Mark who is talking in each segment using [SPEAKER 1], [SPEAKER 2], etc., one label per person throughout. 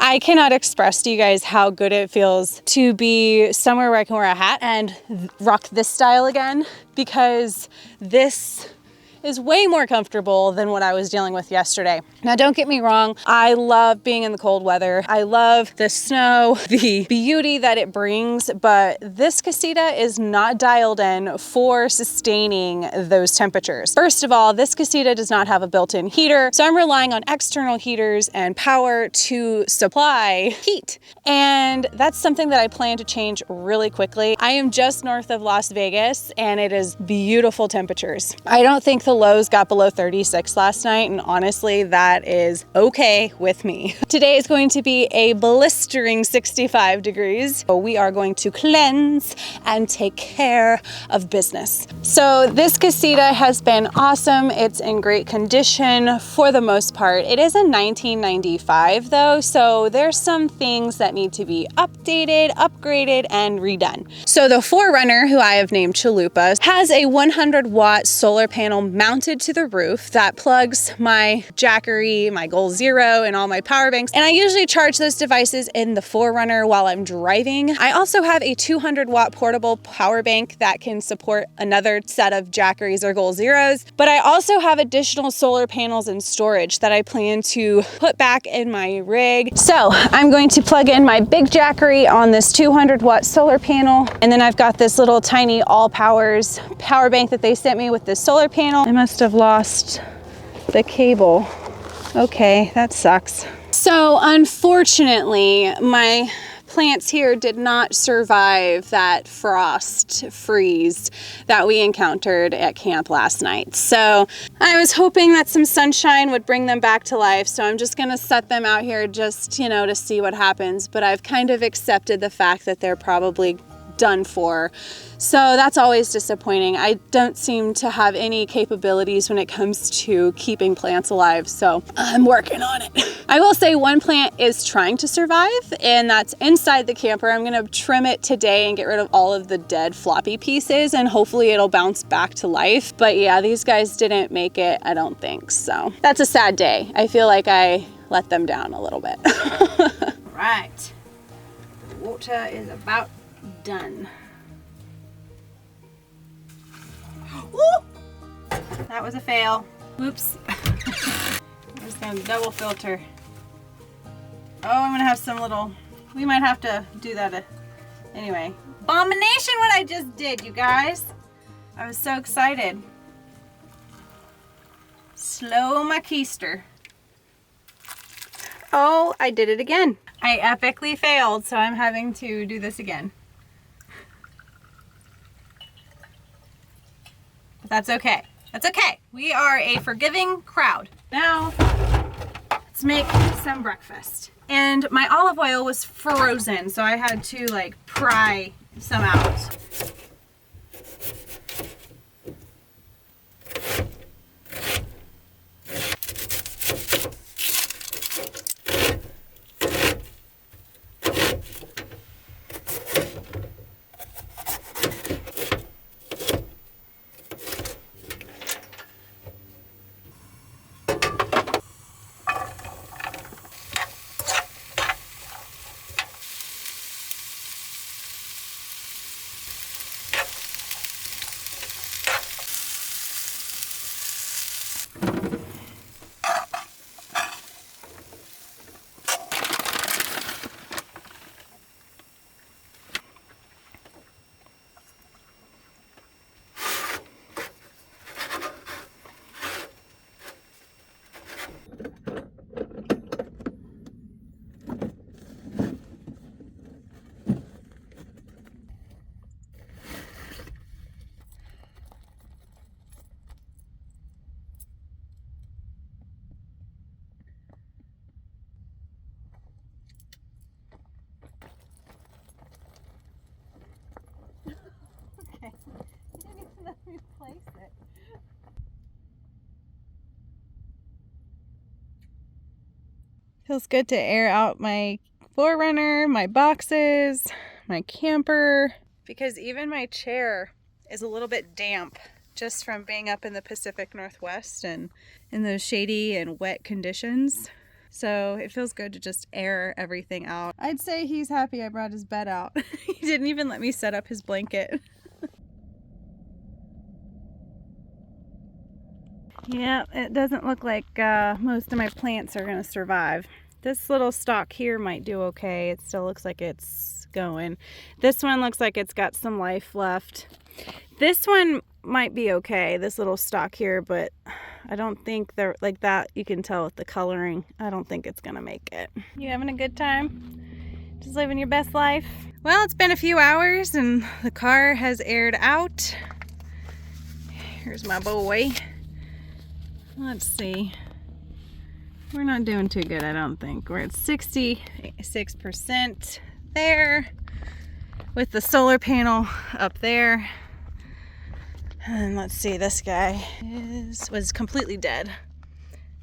[SPEAKER 1] I cannot express to you guys how good it feels to be somewhere where I can wear a hat and rock this style again, because this is way more comfortable than what I was dealing with yesterday. Now, don't get me wrong, I love being in the cold weather. I love the snow, the beauty that it brings, but this Casita is not dialed in for sustaining those temperatures. First of all, this Casita does not have a built-in heater, so I'm relying on external heaters and power to supply heat. And that's something that I plan to change really quickly. I am just north of Las Vegas and it is beautiful temperatures. I don't think the lows got below 36 last night, and honestly, that is okay with me. Today is going to be a blistering 65 degrees. So we are going to cleanse and take care of business. So this Casita has been awesome. It's in great condition for the most part. It is a 1995 though, so there's some things that need to be updated, upgraded, and redone. So the 4Runner, who I have named Chalupa, has a 100-watt solar panel mounted to the roof that plugs my Jackery, my Goal Zero, and all my power banks. And I usually charge those devices in the 4Runner while I'm driving. I also have a 200-watt portable power bank that can support another set of Jackeries or Goal Zeros. But I also have additional solar panels and storage that I plan to put back in my rig. So I'm going to plug in my big Jackery on this 200-watt solar panel. And then I've got this little tiny All Powers power bank that they sent me with this solar panel. I must have lost the cable. Okay, that sucks. So unfortunately, my plants here did not survive that frost freeze that we encountered at camp last night. So I was hoping that some sunshine would bring them back to life. So I'm just gonna set them out here just, you know, to see what happens. But I've kind of accepted the fact that they're probably done for. So that's always disappointing. I don't seem to have any capabilities when it comes to keeping plants alive, so I'm working on it. I will say one plant is trying to survive, and that's inside the camper. I'm gonna trim it today and get rid of all of the dead floppy pieces, and hopefully it'll bounce back to life. But yeah, these guys didn't make it, I don't think. So that's a sad day. I feel like I let them down a little bit. Right, water is about done. Ooh, that was a fail. Whoops. I'm just gonna double filter. Oh, I'm gonna have some little, we might have to do that. Anyway, abomination what I just did, you guys. I was so excited. Slow my keister. Oh, I did it again. I epically failed, so I'm having to do this again. But that's okay. That's okay. We are a forgiving crowd. Now, let's make some breakfast. And my olive oil was frozen, so I had to like pry some out. Feels good to air out my 4Runner, my boxes, my camper, because even my chair is a little bit damp just from being up in the Pacific Northwest and in those shady and wet conditions. So it feels good to just air everything out. I'd say he's happy I brought his bed out. He didn't even let me set up his blanket. Yeah, it doesn't look like most of my plants are gonna survive. This little stalk here might do okay. It still looks like it's going. This one looks like it's got some life left. This one might be okay, this little stalk here, but I don't think they're like that. You can tell with the coloring. I don't think it's gonna make it. You having a good time? Just living your best life? Well, it's been a few hours and the car has aired out. Here's my boy. Let's see. We're not doing too good, I don't think. We're at 66% there with the solar panel up there. And let's see, this guy was completely dead.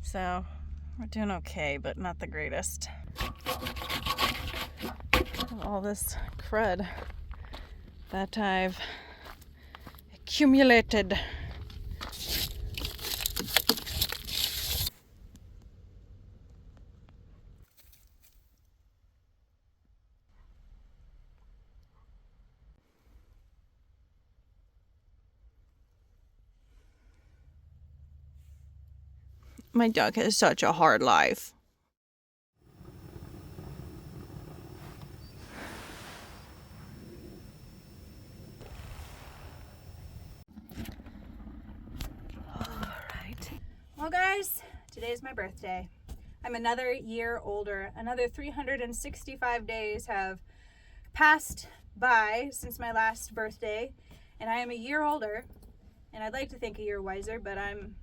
[SPEAKER 1] So we're doing okay, but not the greatest. All this crud that I've accumulated. My dog has such a hard life. Alright. Well guys, today's my birthday. I'm another year older. Another 365 days have passed by since my last birthday, and I am a year older, and I'd like to think a year wiser, but I'm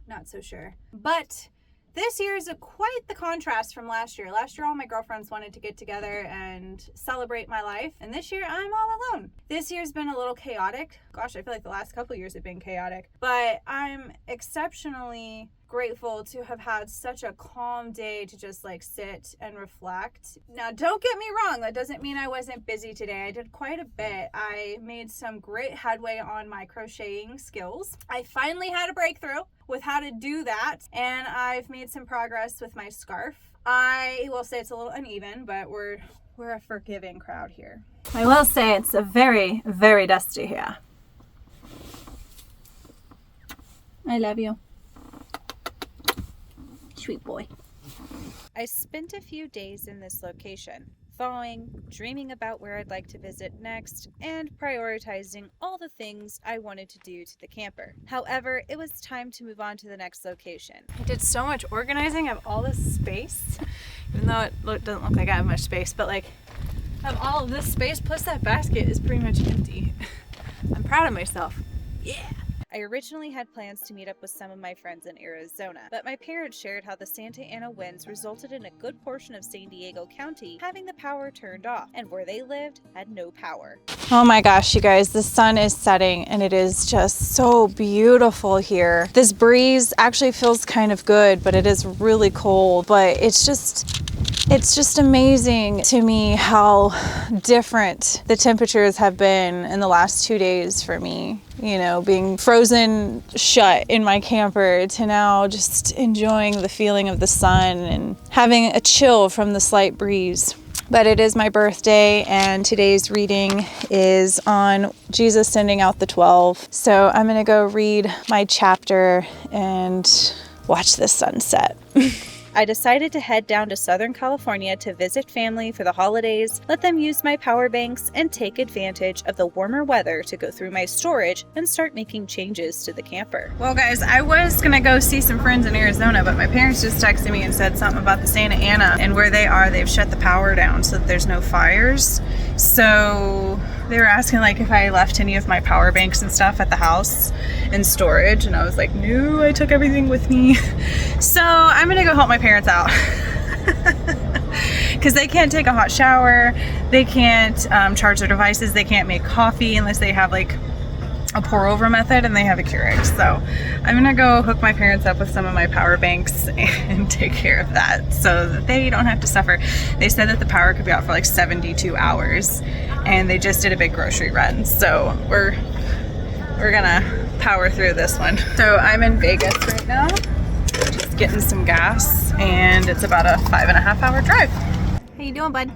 [SPEAKER 1] not so sure. But this year is quite the contrast from last year. Last year, all my girlfriends wanted to get together and celebrate my life. And this year, I'm all alone. This year's been a little chaotic. Gosh, I feel like the last couple of years have been chaotic. But I'm exceptionally grateful to have had such a calm day to just like sit and reflect. Now, don't get me wrong. That doesn't mean I wasn't busy today. I did quite a bit. I made some great headway on my crocheting skills. I finally had a breakthrough with how to do that, and I've made some progress with my scarf. I will say it's a little uneven, but we're a forgiving crowd here. I will say it's a very, very dusty here. I love you. Sweet boy. I spent a few days in this location, thawing, dreaming about where I'd like to visit next, and prioritizing all the things I wanted to do to the camper. However, it was time to move on to the next location. I did so much organizing of all this space, even though it doesn't look like I have much space, but like, of all of this space, plus that basket is pretty much empty. I'm proud of myself. Yeah! I originally had plans to meet up with some of my friends in Arizona, but my parents shared how the Santa Ana winds resulted in a good portion of San Diego County having the power turned off, and where they lived had no power. Oh my gosh, you guys, the sun is setting and it is just so beautiful here. This breeze actually feels kind of good, but it is really cold, but it's just amazing to me how different the temperatures have been in the last 2 days for me. You know, being frozen shut in my camper to now just enjoying the feeling of the sun and having a chill from the slight breeze. But it is my birthday, and today's reading is on Jesus sending out the 12. So I'm gonna go read my chapter and watch the sunset. I decided to head down to Southern California to visit family for the holidays, let them use my power banks, and take advantage of the warmer weather to go through my storage and start making changes to the camper. Well guys, I was gonna go see some friends in Arizona, but my parents just texted me and said something about the Santa Ana, and where they are, they've shut the power down so that there's no fires. So they were asking like if I left any of my power banks and stuff at the house in storage, and I was like, no, I took everything with me. So I'm gonna go help my parents out because they can't take a hot shower, they can't charge their devices, they can't make coffee unless they have like a pour over method, and they have a Keurig. So I'm gonna go hook my parents up with some of my power banks and take care of that so that they don't have to suffer. They said that the power could be out for like 72 hours, and they just did a big grocery run, so we're gonna power through this one. So I'm in Vegas right now, Just getting some gas, and it's about a 5.5-hour drive. How you doing, bud?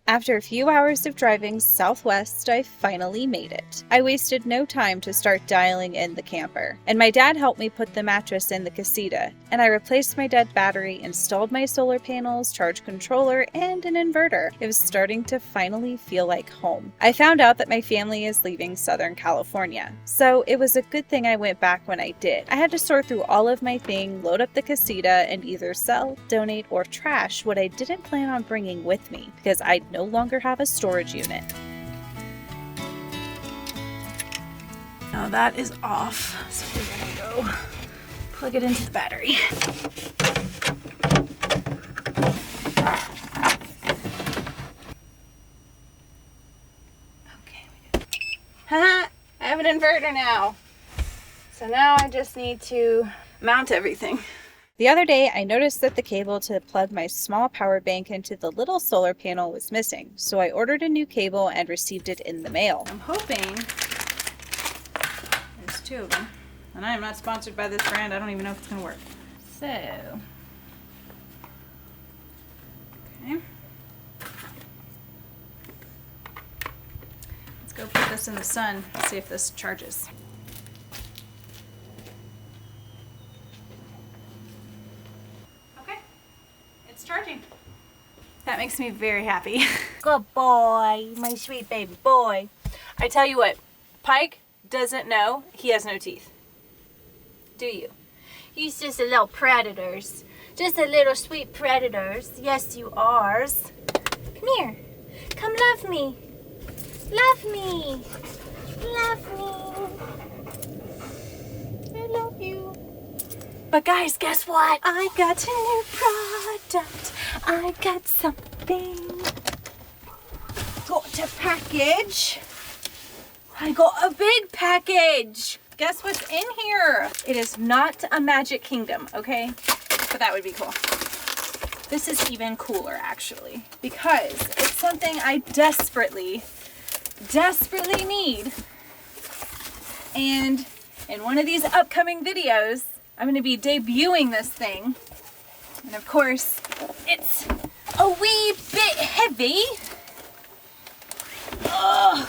[SPEAKER 1] After a few hours of driving southwest, I finally made it. I wasted no time to start dialing in the camper, and my dad helped me put the mattress in the Casita, and I replaced my dead battery, installed my solar panels, charge controller, and an inverter. It was starting to finally feel like home. I found out that my family is leaving Southern California, so it was a good thing I went back when I did. I had to sort through all of my things, load up the Casita, and either sell, donate, or trash what I didn't plan on bringing with me, because I'd no longer have a storage unit. Now that is off, so we're gonna go plug it into the battery. Okay, I have an inverter now. So now I just need to mount everything. The other day, I noticed that the cable to plug my small power bank into the little solar panel was missing, so I ordered a new cable and received it in the mail. I'm hoping there's 2 of them, and I am not sponsored by this brand. I don't even know if it's going to work. So, okay. Let's go put this in the sun and see if this charges. Charging. That makes me very happy. Good boy, my sweet baby boy. I tell you what, Pike doesn't know he has no teeth. Do you? He's just a little predators. Just a little sweet predators. Yes, you are. Come here. Come love me. Love me. Love me. I love you. But guys, guess what? I got a new product. I got something. Got a package. I got a big package. Guess what's in here? It is not a magic kingdom, okay? But that would be cool. This is even cooler, actually, because it's something I desperately need. And in one of these upcoming videos, I'm going to be debuting this thing, and of course, it's a wee bit heavy. Ugh.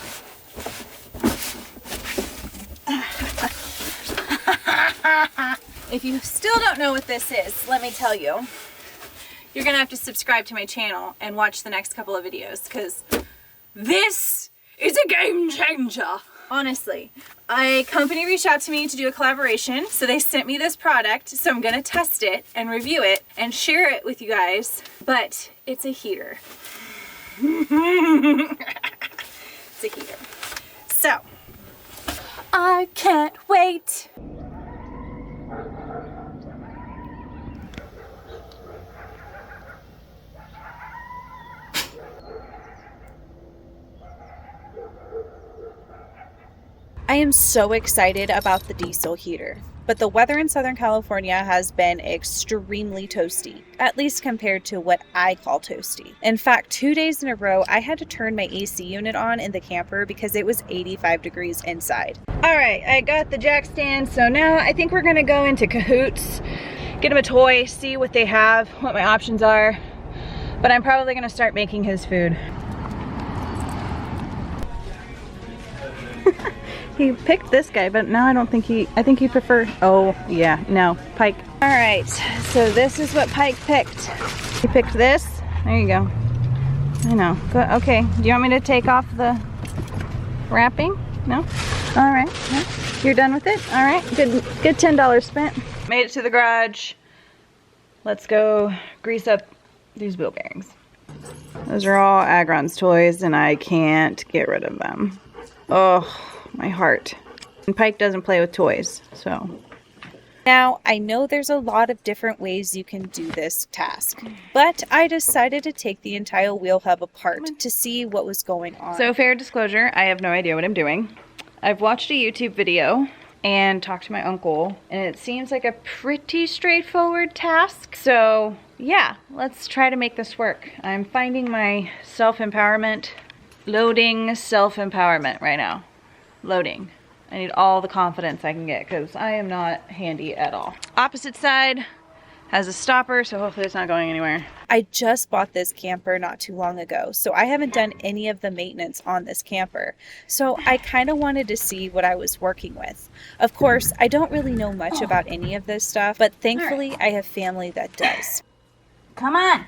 [SPEAKER 1] If you still don't know what this is, let me tell you. You're going to have to subscribe to my channel and watch the next couple of videos, because this is a game changer. Honestly, a company reached out to me to do a collaboration, so they sent me this product, so I'm gonna test it and review it and share it with you guys, but it's a heater. It's a heater. So, I can't wait. I am so excited about the diesel heater, but the weather in Southern California has been extremely toasty, at least compared to what I call toasty. In fact, 2 days in a row, I had to turn my AC unit on in the camper because it was 85 degrees inside. All right, I got the jack stand, so now I think we're gonna go into Cahoots, get him a toy, see what they have, what my options are, but I'm probably gonna start making his food. He picked this guy, but now I don't think I think he preferred, oh yeah, no, Pike. All right, so this is what Pike picked. He picked this, there you go. I know, good, okay. Do you want me to take off the wrapping? No? All right, no. You're done with it? All right, good $10 spent. Made it to the garage. Let's go grease up these wheel bearings. Those are all Agron's toys and I can't get rid of them. Oh. My heart. And Pike doesn't play with toys, so. Now, I know there's a lot of different ways you can do this task, but I decided to take the entire wheel hub apart to see what was going on. So, fair disclosure, I have no idea what I'm doing. I've watched a YouTube video and talked to my uncle, and it seems like a pretty straightforward task. So, yeah, let's try to make this work. I'm finding my self-empowerment, loading self-empowerment right now. Loading. I need all the confidence I can get because I am not handy at all. Opposite side has a stopper, so hopefully it's not going anywhere.
[SPEAKER 2] I just bought this camper not too long ago, so I haven't done any of the maintenance on this camper. So I kind of wanted to see what I was working with. Of course, I don't really know much about any of this stuff, but thankfully I have family that does.
[SPEAKER 1] Come on.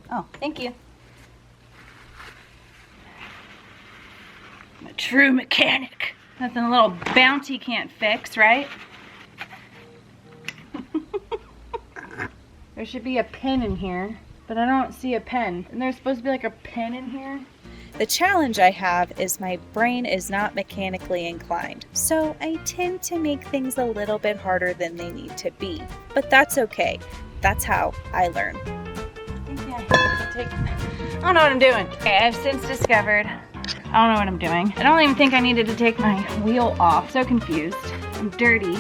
[SPEAKER 1] Oh, thank you. I'm a true mechanic. Nothing a little bounty can't fix, right? There should be a pin in here, but I don't see a pen. And there's supposed to be like a pin in here.
[SPEAKER 2] The challenge I have is my brain is not mechanically inclined, so I tend to make things a little bit harder than they need to be. But that's okay. That's how I learn.
[SPEAKER 1] I don't know what I'm doing. Okay, I've since discovered I don't know what I'm doing. I don't even think I needed to take my wheel off. So confused. I'm dirty.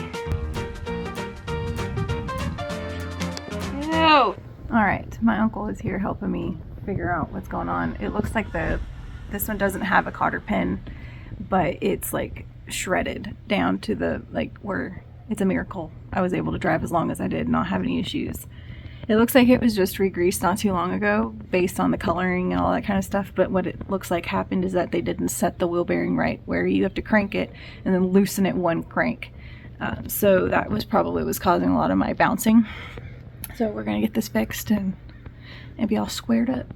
[SPEAKER 1] Ew. Alright, my uncle is here helping me figure out what's going on. It looks like this one doesn't have a cotter pin, but it's like shredded down to the where it's a miracle I was able to drive as long as I did and not have any issues. It looks like it was just re-greased not too long ago based on the coloring and all that kind of stuff, but what it looks like happened is that they didn't set the wheel bearing right, where you have to crank it and then loosen it one crank. So that was probably was causing a lot of my bouncing. So we're gonna get this fixed and be all squared up.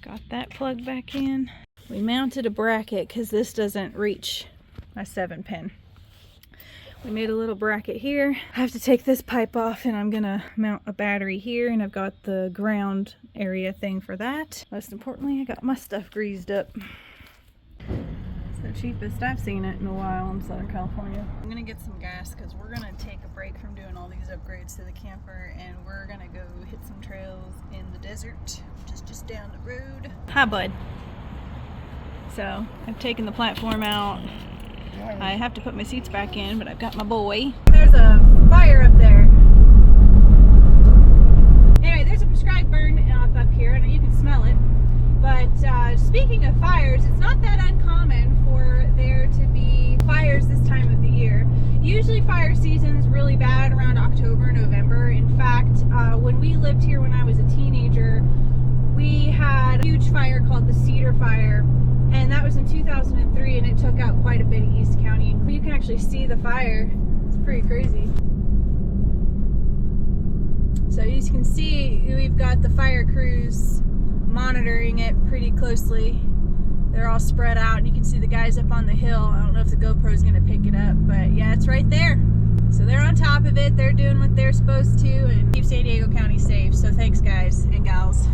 [SPEAKER 1] Got that plugged back in. We mounted a bracket because this doesn't reach my 7-pin. We made a little bracket here. I have to take this pipe off and I'm gonna mount a battery here, and I've got the ground area thing for that. Most importantly, I got my stuff greased up. It's the cheapest I've seen it in a while in Southern California. I'm gonna get some gas because we're gonna take a break from doing all these upgrades to the camper, and we're gonna go hit some trails in the desert, which is just down the road. Hi, bud. So I've taken the platform out. I have to put my seats back in, but I've got my boy. There's a fire up there. Anyway, there's a prescribed burn up here, and you can smell it. But speaking of fires, it's not that uncommon for there to be fires this time of the year. Usually fire season is really bad around October, November. In fact, when we lived here when I was a teenager, we had a huge fire called the Cedar Fire. And that was in 2003, and it took out quite a bit of East County. You can actually see the fire. It's pretty crazy. So as you can see, we've got the fire crews monitoring it pretty closely. They're all spread out, and you can see the guys up on the hill. I don't know if the GoPro is going to pick it up, but yeah, it's right there. So they're on top of it. They're doing what they're supposed to and keep San Diego County safe. So thanks, guys and gals.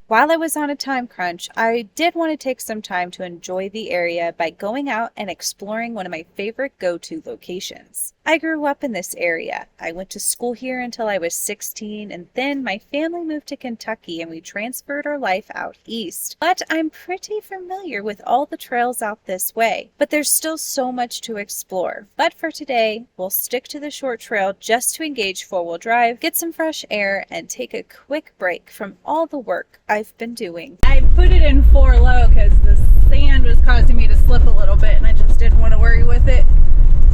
[SPEAKER 2] While I was on a time crunch, I did want to take some time to enjoy the area by going out and exploring one of my favorite go-to locations. I grew up in this area. I went to school here until I was 16, and then my family moved to Kentucky and we transferred our life out east. But I'm pretty familiar with all the trails out this way, but there's still so much to explore. But for today, we'll stick to the short trail just to engage four-wheel drive, get some fresh air, and take a quick break from all the work I've been doing.
[SPEAKER 1] I put it in 4 low because the sand was causing me to slip a little bit and I just didn't want to worry with it.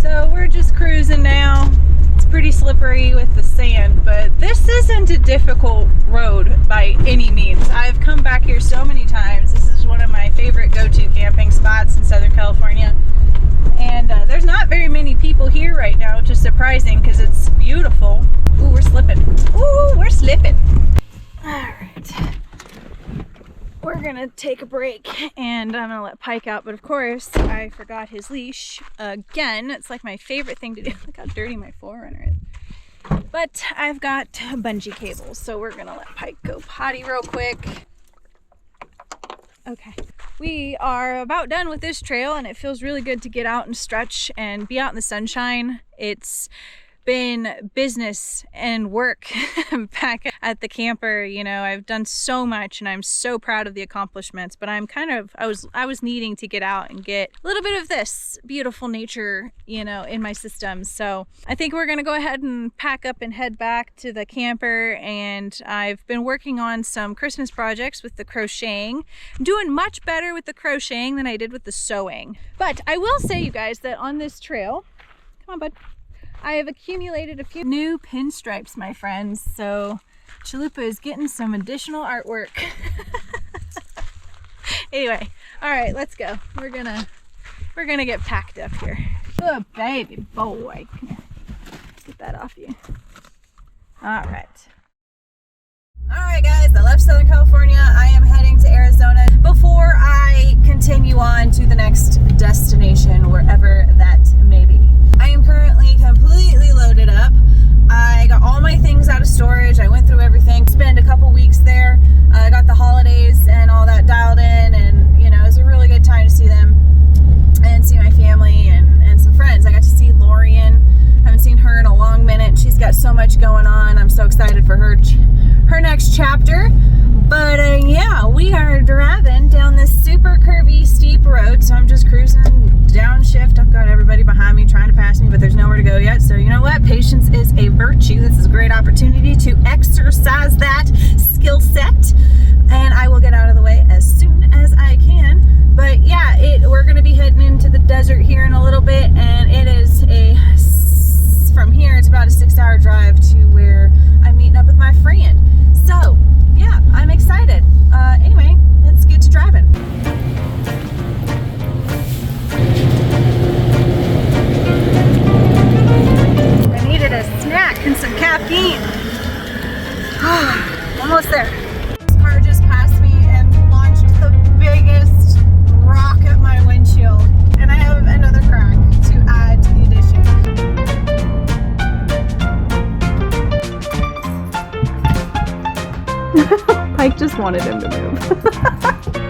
[SPEAKER 1] So we're just cruising now. It's pretty slippery with the sand, but this isn't a difficult road by any means. I've come back here so many times. This is one of my favorite go-to camping spots in Southern California. And there's not very many people here right now, which is surprising because it's beautiful. Ooh, we're slipping. Ooh, we're slipping. All right. We're gonna take a break and I'm gonna let Pike out, but of course I forgot his leash again. It's like my favorite thing to do. Look how dirty my Forerunner is. But I've got bungee cables, so we're gonna let Pike go potty real quick. Okay, we are about done with this trail and it feels really good to get out and stretch and be out in the sunshine. It's been business and work back at the camper. You know, I've done so much and I'm so proud of the accomplishments, but I'm kind of, I was needing to get out and get a little bit of this beautiful nature, you know, in my system. So I think we're gonna go ahead and pack up and head back to the camper. And I've been working on some Christmas projects with the crocheting. I'm doing much better with the crocheting than I did with the sewing. But I will say, you guys, that on this trail, come on bud, I have accumulated a few new pinstripes, my friends. So Chalupa is getting some additional artwork. Anyway, all right, let's go. We're gonna get packed up here. Good baby boy. Come here. Get that off you. All right. All right, guys, I left Southern California. I am heading to Arizona before I continue on to the next destination, wherever that may be. I am currently completely loaded up. I got all my things out of storage. I went through everything, spent a couple weeks there. I got the holidays and all that dialed in, and you know, it was a really good time to see them and see my family and some friends. I got to see Lorian. Haven't seen her in a long minute. She's got so much going on. I'm so excited for her next chapter. But yeah, we are driving down this super curvy, steep road. So I'm just cruising downshift. I've got everybody behind me trying to pass me, but there's nowhere to go yet. So you know what? Patience is a virtue. This is a great opportunity to exercise that skill set. And I will get out of the way as soon as I can. But yeah, we're going to be heading into the desert here in a little bit. And it is from here, it's about a 6-hour drive to where I'm meeting up with my friend. So yeah, I'm excited. Anyway, let's get to driving. I needed a snack and some caffeine. Almost there. This car just passed me and launched the biggest rock at my windshield. And I have another crack to add to the addition. Pike just wanted him to move.